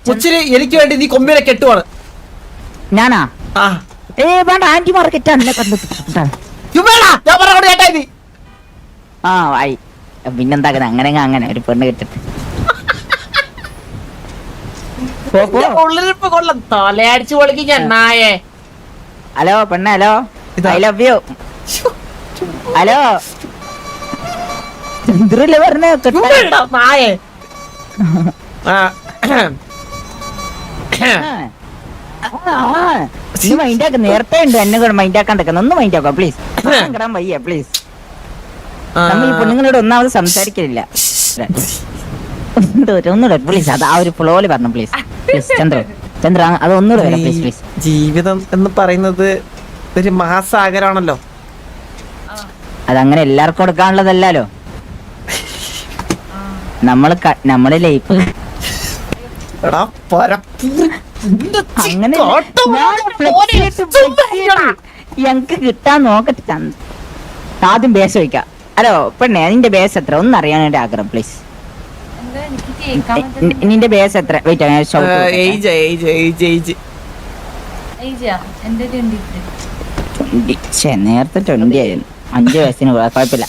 കൊച്ചിന് എനിക്ക് വേണ്ടി നീ കൊമ്പിനെ കെട്ടുവാണ്. ഞാനാ ആ വേണ്ട ആന്റി മാർക്കറ്റ് എന്നെ കണ്ടിട്ടാ ഞാൻ പറഞ്ഞ കേട്ടാ നീ ആ ആയി പിന്നെന്താക്കുന്നത് അങ്ങനെ ഒരു പെണ്ണ് കിട്ടിട്ട് ഉള്ളിലിപ്പ് കൊള്ളാം തലയടിച്ചു പൊളിക്കും ഞാൻ നായേ. ഹലോ പെണ്ണ hello I love you hello ചന്ദ്രല്ലേ പറഞ്ഞ നായേ. മൈൻഡാക്ക നേരത്തെ ഉണ്ട് എന്നെ കൂടെ മൈൻഡാക്കാണ്ടിരിക്കുന്ന ഒന്ന് മൈൻഡാക്കോ പ്ലീസ് വയ്യ പ്ലീസ്. നമ്മൾ ഈ പെണ്ണുങ്ങളോട് ഒന്നാമത് സംസാരിക്കില്ല ഒന്നുകൂടെ പ്ലീസ് അത് ആ ഒരു ഫ്ലോയില് പറഞ്ഞു പ്ലീസ് പ്ലീസ് ചന്ദ്ര അത് ഒന്നുകൂടെ വരാം പ്ലീസ് പ്ലീസ്. ജീവിതം എന്ന് പറയുന്നത് ഒരു മഹാസാഗരാണല്ലോ. അതങ്ങനെ എല്ലാവർക്കും കൊടുക്കാനുള്ളതല്ലോ. നമ്മള് ലൈഫ് അങ്ങനെ ഞങ്ങക്ക് കിട്ടാൻ നോക്കട്ടെ. ആദ്യം ബേസ് വയ്ക്കാം. ഹലോ പെണ്ണെ നിന്റെ ബേസ് എത്ര ഒന്ന് അറിയാൻ എന്റെ ആഗ്രഹം പ്ലീസ്. നിന്റെ ബേസ് എത്ര? വെയിറ്റ് നേരത്തെ 20 ആയിരുന്നു. 5 വയസ്സിന് കുഴപ്പമില്ല.